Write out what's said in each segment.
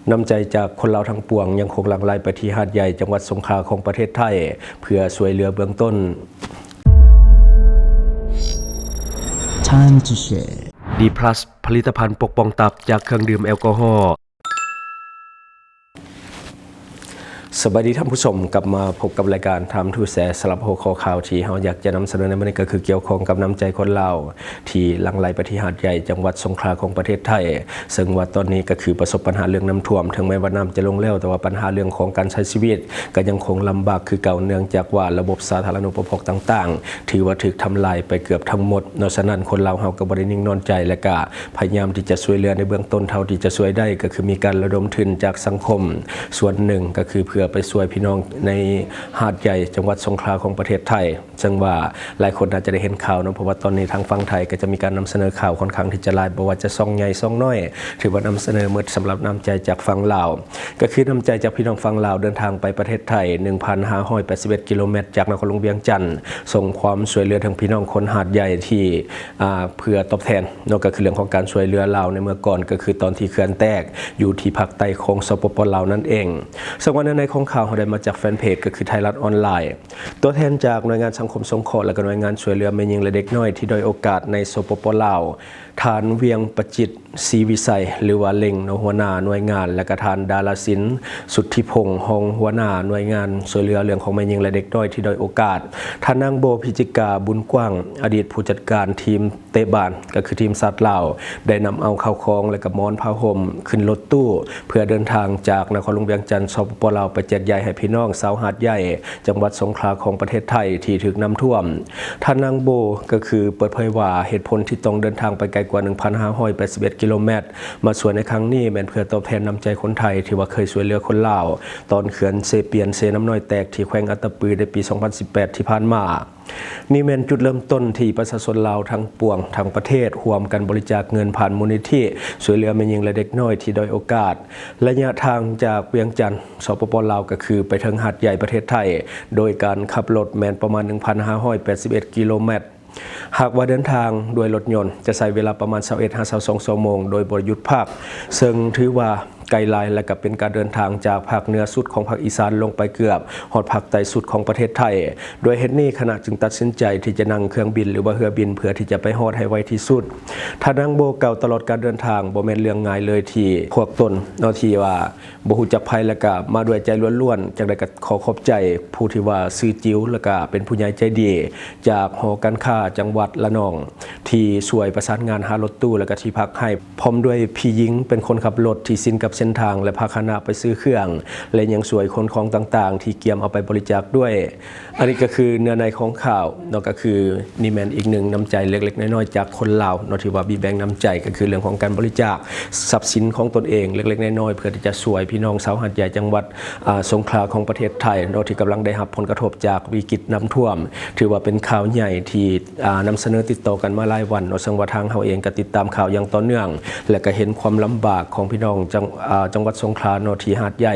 น้ำใจจากคนเราทั้งปวงยังคงหลั่งไหลไปที่หาดใหญ่จังหวัดสงขลาของประเทศไทยเพื่อช่วยเหลือเบื้องต้น Time to share D+ ผลิตภัณฑ์ปกป้องตับจากเครื่องดื่มแอลกอฮอล์สวัสดีท่านผู้ชมกลับมาพบกับรายการทำทูแสสลับหัวข้อข่าวที่เราอยากจะนำเสนอในวันนี้ก็คือเกี่ยวข้องกับน้ำใจคนลาวที่หลั่งไหลไปที่หาดใหญ่จังหวัดสงขลาของประเทศไทยซึ่งว่าตอนนี้ก็คือประสบปัญหาเรื่องน้ำท่วมถึงแม้ว่าน้ำจะลงแล้วแต่ว่าปัญหาเรื่องของการใช้ชีวิตก็ยังคงลำบากคือเก่าเนื่องจากว่าระบบสาธารณูปโภคต่างๆถือว่าถูกทำลายไปเกือบทั้งหมดนอกจากนั้นคนลาวเฮาก็บ่ได้นิ่งนอนใจและก็พยายามที่จะช่วยเหลือในเบื้องต้นเท่าที่จะช่วยได้ก็คือมีการระดมทุนจากสังคมส่วนหนึ่งก็คือเพื่อไปช่วยพี่น้องในหาดใหญ่จังหวัดสงขลาของประเทศไทยซึ่งว่าหลายคนอาจจะได้เห็นข่าวนะเพราะว่าตอนนี้ทางฝั่งไทยก็จะมีการนำเสนอข่าวค่อนข้างที่จะหลายบ่ว่าจะซ่องใหญ่ซ่องน้อยถือว่านำเสนอหมดสำหรับน้ำใจจากฝั่งลาวก็คือน้ำใจจากพี่น้องฝั่งลาวเดินทางไปประเทศไทย 1,581 กิโลเมตรจากนครหลวงเวียงจันทร์ส่งความช่วยเหลือถึงพี่น้องคนหาดใหญ่ที่เพื่อตอบแทนนอกจากเรื่องของการช่วยเหลือลาวในเมื่อก่อนก็คือตอนที่เขื่อนแตกอยู่ที่ภาคใต้ของสปป.ลาวนั่นเองซึ่งวันในของข่าวเราได้มาจากแฟนเพจก็คือไทยรัฐออนไลน์ตัวแทนจากหน่วยงานสังคมสงเคราะห์และก็หน่วยงานช่วยเหลือแม่หญิงและเด็กน้อยที่ด้อยโอกาสในสปป.ลาวทานเวียงประจิตรศรีวิสัยหรือว่าเล็งหัวหน้าหน่วยงานและก็ทานดาราศิลป์สุทธิพงษ์หงหัวหน้าหน่วยงานช่วยเหลือเรื่องของแม่หญิงและเด็กน้อยที่ด้อยโอกาสท่านนางโบพิจิกาบุญกว้างอดีตผู้จัดการทีมเตะบานก็คือทีมสัตว์ลาวได้นำเอาข้าวของและก็หมอนผ้าห่มขึ้นรถตู้เพื่อเดินทางจากนครหลวงเวียงจันทร์สปป.ลาวไปแจกจ่ายให้พี่น้องชาวหาดใหญ่จังหวัดสงขลาของประเทศไทยที่ถูกน้ำท่วมท่านนางโบก็คือเปิดเผยว่าเหตุผลที่ต้องเดินทางไปไกลกว่า 1,581 กิโลเมตรมาส่วนในครั้งนี้เป็นเพื่อตอบแทนน้ำใจคนไทยที่ว่าเคยช่วยเหลือคนลาวตอนเขื่อนเซเปียนเซน้ำน้อยแตกที่แขวงอัตตปือในปี 2018 ที่ผ่านมานี่เป็นจุดเริ่มต้นที่ประชาชนลาวทั้งปวงทั้งประเทศร่วมกันบริจาคเงินผ่านมูลนิธิช่วยเหลือแม่หญิงและเด็กน้อยที่ด้อยโอกาสระยะทางจากเวียงจันทร์สปป.ลาวก็คือไปถึงหาดใหญ่ประเทศไทยโดยการขับรถแมนประมาณ 1,581 กิโลเมตรหากว่าเดินทางด้วยรถยนต์จะใช้เวลาประมาณ21-22 ชั่วโมงโดยบ่หยุดพักซึ่งถือว่าไกลๆและก็เป็นการเดินทางจากภาคเหนือสุดของภาคอีสานลงไปเกือบฮอดภาคใต้สุดของประเทศไทยโดยเหตุนี้คณะจึงตัดสินใจที่จะนั่งเครื่องบินหรือว่าเรือบินเพื่อที่จะไปฮอดให้ไวที่สุดถ้านั่งโบเก่าตลอดการเดินทางบ่แม่นเรื่องง่ายเลยที่พวกตนเนาะที่ว่าบ่ฮู้จักภัยแล้วก็มาด้วยใจล้วนๆจังได๋ก็ขอขอบใจผู้ที่ว่าซื้อจิ้วแล้วก็เป็นผู้ใหญ่ใจดีจากหอการค้าจังหวัดละนองที่ช่วยประสานงานหารถตู้แล้วก็ที่พักให้พร้อมด้วยพี่หญิงเป็นคนขับรถที่สิ้นกับเส้นทางและพาคณะไปซื้อเครื่องและยังสวยคนของต่างๆที่เกียมเอาไปบริจาคด้วยอันนี้ก็คือเนื้อในของข่าวนอกก็คือนี่แมนอีกหนึ่งน้ำใจเล็กๆน้อยๆจากคนลาวเนาะที่ว่าบีแบงน้ำใจก็คือเรื่องของการบริจาคทรัพย์สินของตนเองเล็กๆน้อยๆเพื่อที่จะช่วยพี่น้องชาวหาดใหญ่จังหวัดสงขลาของประเทศไทยเนาะที่กำลังได้รับผลกระทบจากวิกฤตน้ำท่วมถือว่าเป็นข่าวใหญ่ที่นำเสนอติดต่อกันมาหลายวันเนาะซึ่งว่าทางเฮาเองก็ติดตามข่าวอย่างต่อเนื่องและก็เห็นความลำบากของพี่น้องจังหวัดสงขลาเนาะที่หาดใหญ่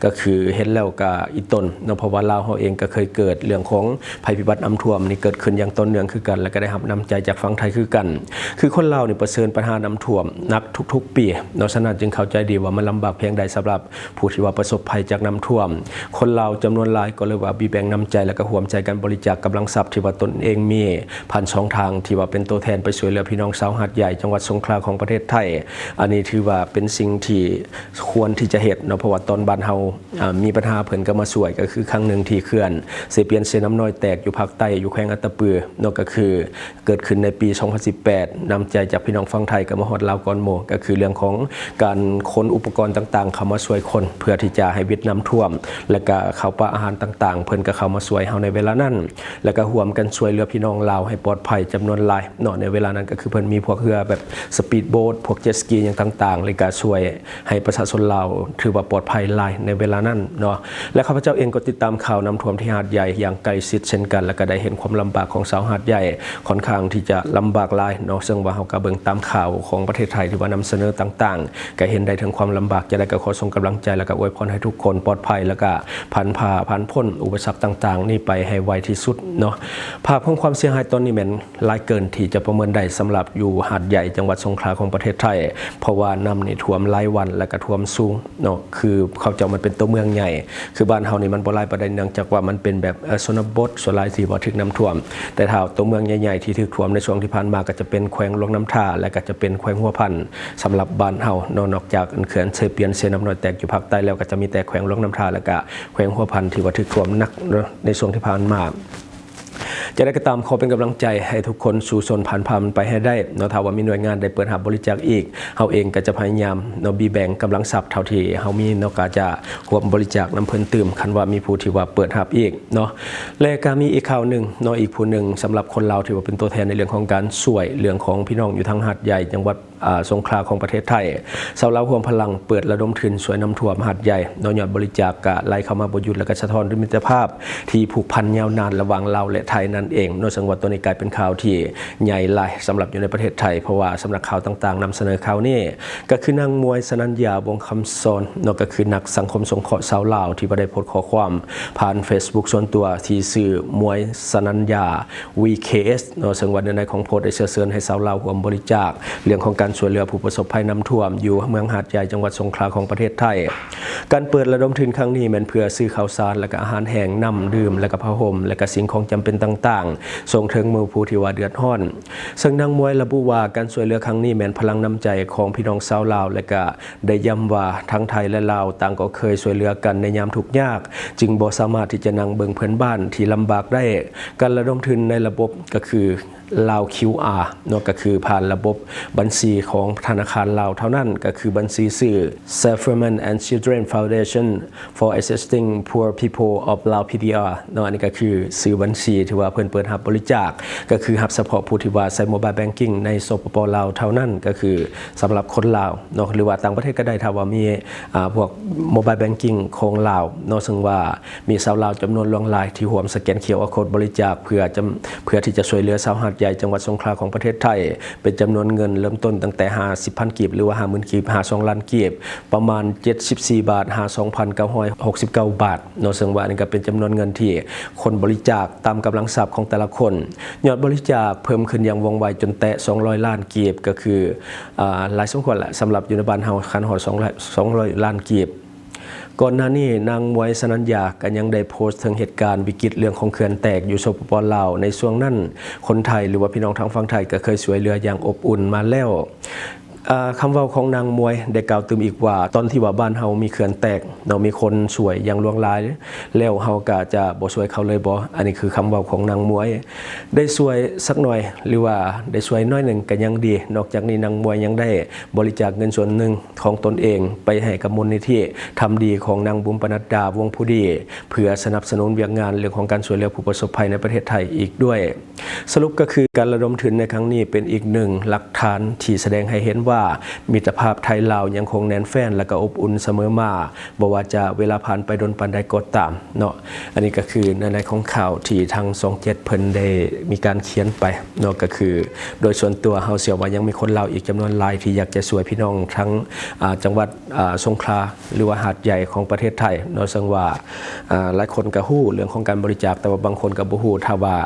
ก็คือเห็นแล้วก็อีตนเนาะเพราะว่าลาวเฮาเองก็เคยเกิดเรื่องของภัยพิบัติน้ำท่วมนี่เกิดขึ้นอย่างต่อเนื่องคือกันและก็ได้รับน้ำใจจากฝั่งไทยคือกันคือคนลาวนี่เผชิญปัญหาน้ำท่วมหนักทุกๆปีเนาะฉะนั้นจึงเข้าใจดีว่ามันลำบากเพียงใดสำหรับผู้ที่ว่าประสบภัยจากน้ำท่วมคนลาวจำนวนหลายก็เลยว่าบีแบ่งน้ำใจและก็ร่วมใจกันบริจาคกำลังทรัพย์ที่ว่าตนเองมีผ่านช่องทางที่ว่าเป็นตัวแทนไปช่วยเหลือพี่น้องชาวหาดใหญ่จังหวัดสงขลาของประเทศไทยอันนี้ถือว่าเป็นสิ่งที่ควรที่จะเฮ็ดเนาะเพราะว่าตอนบ้านเฮามีปัญหาเพิ่นก็มาช่วยก็คือครั้งหนึ่งที่เขื่อนเซเปียนเซน้ำน้อยแตกอยู่ภาคใต้อยู่แขวงอัตตปือเนาะก็คือเกิดขึ้นในปี 2018 นำใจจากพี่น้องฝั่งไทยกับมาฮอดลาวก่อนหมู่ก็คือเรื่องของการขนอุปกรณ์ต่างๆเข้ามาช่วยคนเพื่อที่จะให้วิดน้ำท่วมและก็ข้าวปลาอาหารต่างๆเพิ่นก็เข้ามาช่วยเฮาในเวลานั้นแล้วก็ร่วมกันช่วยเหลือพี่น้องลาวให้ปลอดภัยจำนวนหลายเนาะในเวลานั้นก็คือเพิ่นมีพวกเรือแบบสปีดโบ๊ทพวกเจ็ตสกีอย่างต่างๆเลยก็ช่วยให้ประชาชนลาวถือว่าปลอดภัยหลายในเวลานั้นเนาะและข้าพเจ้าเองก็ติดตามข่าวน้ำท่วมที่หาดใหญ่อย่างใกล้ชิดเช่นกันและก็ได้เห็นความลำบากของชาวหาดใหญ่ค่อนข้างที่จะลำบากหลายเนาะซึ่งว่าเฮาก็เบิ่งตามข่าวของประเทศไทยที่ว่านำเสนอต่างๆก็เห็นได้ถึงความลำบากจะได้ก็ขอส่งกำลังใจและก็อวยพรให้ทุกคนปลอดภัยแล้วก็ผ่านพ้นอุปสรรคต่างๆนี่ไปให้ไวที่สุดเนาะภาพของความเสียหายตอนนี้แม่นหลายเกินที่จะประเมินได้สำหรับอยู่หาดใหญ่จังหวัดสงขลาของประเทศไทยเพราะว่าน้ำนี่ท่วมหลายวันและ แล้วก็ท่วมสูงเนาะคือเขาเจ้ามันเป็นตัวเมืองใหญ่คือบ้านเฮานี่มันบ่หลายปานใดเนื่องจากว่ามันเป็นแบบชนบทส่วนหลายที่บ่ถึกน้ำท่วมแต่ถ้าตัวเมืองใหญ่ๆที่ถูกท่วมในช่วงที่ผ่านมาก็จะเป็นแขวงหลวงน้ำท่าและก็จะเป็นแขวงหัวพันสำหรับบ้านเฮานอกจากเขื่อนเซเปียนเซน้ำน้อยแตกอยู่ภาคใต้แล้วก็จะมีแต่แขวงหลวงน้ำท่าและก็แขวงหัวพันที่ว่าถูกท่วมหนักในช่วงที่ผ่านมาจะได้ก็ตามขอเป็นกำลังใจให้ทุกคนสู่ชนผ่านพามันไปให้ได้เนาะถ้าว่ามีหน่วยงานได้เปิดรับบริจาคอีกเฮาเองก็จะพยายามเนาะบีแบ่งกำลังทรัพย์เท่าที่เฮามีเนาะก็จะร่วมบริจาคนำเพิ่นตื่มคันว่ามีผู้ที่ว่าเปิดรับอีกเนาะและก็มีอีกข่าวนึงเนาะอีกผู้นึงสำหรับคนลาวที่ว่าเป็นตัวแทนในเรื่องของการช่วยเรื่องของพี่น้องอยู่ทางหาดใหญ่จังหวัดสงขลาของประเทศไทยชาวลาวรวมพลังเปิดระดมทุนช่วยน้ำท่วมหาดใหญ่เนาะยอดบริจาคก็ไหลเข้ามาบ่หยุดและก็สะท้อนถึงมิตรภาพที่ผูกพันยาวนานระหว่างลาวและไทยนั่นเองเนาะซึ่งว่าตัวนี้กลายเป็นข่าวที่ใหญ่หลายสำหรับอยู่ในประเทศไทยเพราะว่าสำนักข่าวต่างๆนำเสนอข่าวนี้ก็คือนางมวยสนัญญาวงศ์คำสอนเนาะก็คือนักสังคมสงเคราะห์ชาวลาวที่ได้โพสต์ข้อความผ่าน Facebook ส่วนตัวที่ชื่อมวยสนัญญา VKS เนาะซึ่งว่าในของโพสต์ได้เชิญให้ชาวลาวร่วมบริจาคเรื่องของการช่วยเหลือผู้ประสบภัยน้ำท่วมอยู่เมืองหาดใหญ่จังหวัดสงขลาของประเทศไทยการเปิดระดมทุนครั้งนี้แม้นเพื่อซื้อข้าวสารและก็อาหารแห้งน้ำดื่มและก็ผ้าห่มและก็สิ่งของจำเป็นต่างๆส่งถึงมือผู้ที่ว่าเดือดร้อนซึ่งนางมวยระบุว่าการช่วยเหลือครั้งนี้แม้นพลังน้ำใจของพี่น้องชาวลาวและก็ได้ย้ำว่าทั้งไทยและลาวต่างก็เคยช่วยเหลือกันในยามทุกข์ยากจึงบ่สามารถที่จะนั่งเบิ่งเพื่อนบ้านที่ลำบากได้การระดมทุนในระบบก็คือลาว QR เนาะก็คือผ่านระบบบัญชีของธนาคารลาวเท่านั้นก็คือบัญชีชื่อ Safeman and Children Foundation for Assisting Poor People of Lao PDR เนาะอันนี้ก็คือชื่อบัญชีที่ว่าเพิ่นเปิดรับบริจาคก็คือรับเฉพาะผู้ที่ว่าใช้ Mobile Banking ในสปป.ลาวเท่านั้นก็คือสำหรับคนลาวเนาะหรือว่าต่างประเทศก็ได้ถ้าว่ามีพวก Mobile Banking ของลาวเนาะซึ่งว่ามีชาวลาวจำนวนหลวงหลายที่ร่วมสแกน QR Code บริจาคเพื่อที่จะช่วยเหลือชาวหาดใหญ่จังหวัดสงขลาของประเทศไทยเป็นจำนวนเงินเริ่มต้นตั้งแต่ 50,000 กีบหรือว่า 50,000 กีบ52 ล้านกีบประมาณ74 บาท52,969 บาทเนาะซึ่งว่านี่ก็เป็นจำนวนเงินที่คนบริจาคตามกำลังทรัพย์ของแต่ละคนยอดบริจาคเพิ่มขึ้นอย่างว่องไวจนแตะ200 ล้านกีบก็คือหลายสมควรแหละสำหรับอยู่ในบ้านเฮาคันฮอด200 ล้านกีบก่อนหน้านี้นางมวยสนัญญาก็ยังได้โพสต์ถึงเหตุการณ์วิกฤตเรื่องของเขื่อนแตกอยู่สปป.ลาวในช่วงนั้นคนไทยหรือว่าพี่น้องทางฝั่งไทยก็เคยช่วยเหลืออย่างอบอุ่นมาแล้วคำเว้าของนางมวยได้กล่าวตื่มอีกว่าตอนที่ว่าบ้านเฮามีเขื่อนแตกเรามีคนช่วยอย่างลวงหลายแล้วเฮาก็จะบ่ช่วยเขาเลยบ่อันนี้คือคำเว้าของนางมวยได้ช่วยสักหน่อยหรือว่าได้ช่วยน้อยหนึ่งก็ยังดีนอกจากนี้นางมวยยังได้บริจาคเงินส่วนหนึ่งของตนเองไปให้กับมูลนิธิทำดีของนางบุญปนัดดาวงผู้ดีเพื่อสนับสนุนเวียกงานเรื่องของการช่วยเหลือผู้ประสบภัยในประเทศไทยอีกด้วยสรุปก็คือการระดมทุนในครั้งนี้เป็นอีกหนึ่งหลักฐานที่แสดงให้เห็นว่ามิตรภาพไทยลาวยังคงแน่นแฟ้นและก็อบอุ่นเสมอมาบ่ว่าจะเวลาผ่านไปดนปานใดก็ตามเนาะอันนี้ก็คือในของข่าวที่ทาง27เพิ่นได้มีการเขียนไปเนาะก็คือโดยส่วนตัวเฮาเชื่อว่ายังมีคนลาวอีกจำนวนหลายที่อยากจะช่วยพี่น้องทั้งจังหวัดสงขลาหรือว่าหาดใหญ่ของประเทศไทยเนาะซึ่งว่าหลายคนก็ฮู้เรื่องของการบริจาคแต่ว่าบางคนก็บ่ฮู้ถ้าว่า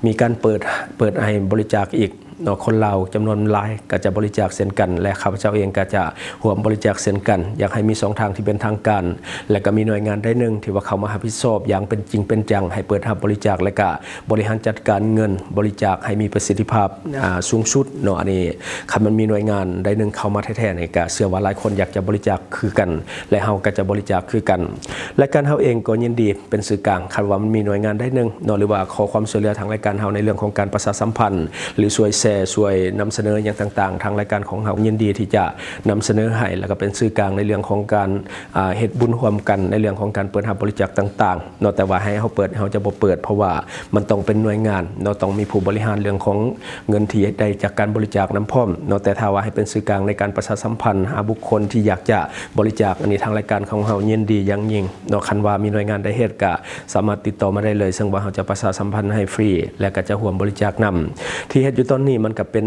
มีการเปิดให้บริจาคอีกเนาะคนเราจำนวนหลายก็จะบริจาคเช่นกันและข้าพเจ้าเองก็จะร่วมบริจาคเช่นกันอยากให้มี2ทางที่เป็นทางการและก็มีหน่วยงานได้หนึ่งที่ว่าเขามารับผิดชอบอย่างเป็นจริงเป็นจังให้เปิดรับบริจาคและก็บริหารจัดการเงินบริจาคให้มีประสิทธิภาพสูงสุดเนาะอันนี้คันมันมีหน่วยงานได้หนึ่งเข้ามาแท้ๆนี่ก็เชื่อว่าหลายคนอยากจะบริจาคคือกันและเฮาก็จะบริจาคคือกันและการเฮาเองก็ยินดีเป็นสื่อกลางคันว่ามันมีหน่วยงานได้หนึ่งเนาะหรือว่าขอความช่วยเหลือทางรายการเฮาในเรื่องของการประชาสัมพันธ์หรือช่วยนำเสนออย่างต่างๆทางรายการของเฮายินดีที่จะนำเสนอให้แล้วก็เป็นสื่อกลางในเรื่องของการเฮ็ดบุญร่วมกันในเรื่องของการเปิดรับบริจาคต่างๆเนาะแต่ว่าให้เฮาเปิดเฮาจะบ่เปิดเพราะว่ามันต้องเป็นหน่วยงานเนาะต้องมีผู้บริหารเรื่องของเงินที่ได้จากการบริจาคนำพร้อมเนาะแต่ถ้าว่าให้เป็นสื่อกลางในการประชาสัมพันธ์หาบุคคลที่อยากจะบริจาคอันนี้ทางรายการของเฮายินดีอย่างยิ่งเนาะคันว่ามีหน่วยงานได้เฮ็ดก็สามารถติดต่อมาได้เลยซึ่งว่าเฮาจะประชาสัมพันธ์ให้ฟรีและก็จะร่วมบริจาคนำที่เฮ็ดอยู่ตอนนี้มันก็เป็น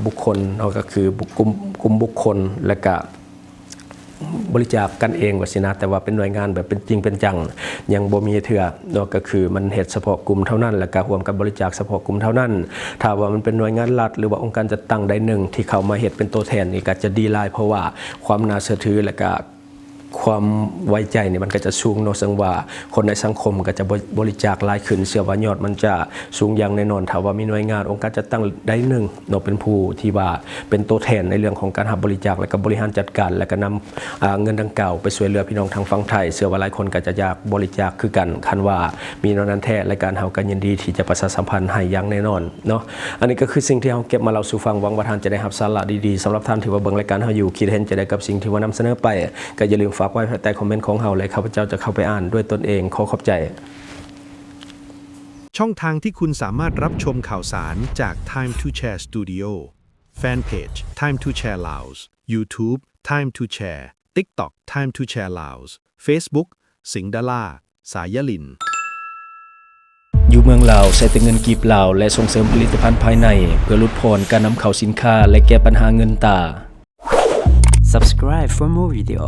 บุคคลก็คือ กลุ่มบุคคลและก็ บริจาคกันเองว่าสินะแต่ว่าเป็นหน่วยงานแบบเป็นจริงเป็นจังยังบ่มีเถื่อเนาะก็คือมันเฮ็ดเฉพาะกลุ่มเท่านั้นแล้วก็ร่วมกับบริจาคเฉพาะกลุ่มเท่านั้นถ้าว่ามันเป็นหน่วยงานรัฐหรือว่าองค์การจัดตั้งใดหนึ่งที่เข้ามาเฮ็ดเป็นตัวแทนนี่ก็จะดีหลายเพราะว่าความน่าเชื่อถือและก็ความไว้ใจเนี่ยมันก็จะสูงเนาะซึ่งว่าคนในสังคมก็จะบริจาคหลายขึ้นเชื่อว่ายอดมันจะสูงอย่างแน่นอนถ้าว่ามีหน่วยงานองค์การจัดตั้งใดหนึ่งเนาะเป็นผู้ที่ว่าเป็นตัวแทนในเรื่องของการรับบริจาคและก็บริหารจัดการและก็นำเงินดังกล่าวไปช่วยเหลือพี่น้องทางฝั่งไทยเชื่อว่าหลายคนก็จะอยากบริจาคคือกันคันว่ามีแนวนั้นแท้และการเฮากันยินดีที่จะประชาสัมพันธ์ให้อย่างแน่นอนเนาะอันนี้ก็คือสิ่งที่เฮาเก็บมาเล่าสู่ฟังหวังว่าท่านจะได้รับสาระดีๆสำหรับท่านที่ว่าเบิ่งรายการเฮาอยู่คิดเห็นจะได้กับสิ่งที่ว่านำเสนอไปก็อย่าลืมฝากไว้ใต้คอมเมนต์ของเฮาเลยข้าพเจ้าจะเข้าไปอ่านด้วยตนเองขอขอบใจ ช่องทางที่คุณสามารถรับชมข่าวสารจาก Time to Share Studio Fanpage Time to Share Laos YouTube Time to Share TikTok Time to Share Laos Facebook สิงห์ดาราสายลินอยู่เมืองลาวใช้แต่เงินกีบลาวและส่งเสริมผลิตภัณฑ์ภายในเพื่อลดพรการนำเข้าสินค้าและแก้ปัญหาเงินตา Subscribe for more video.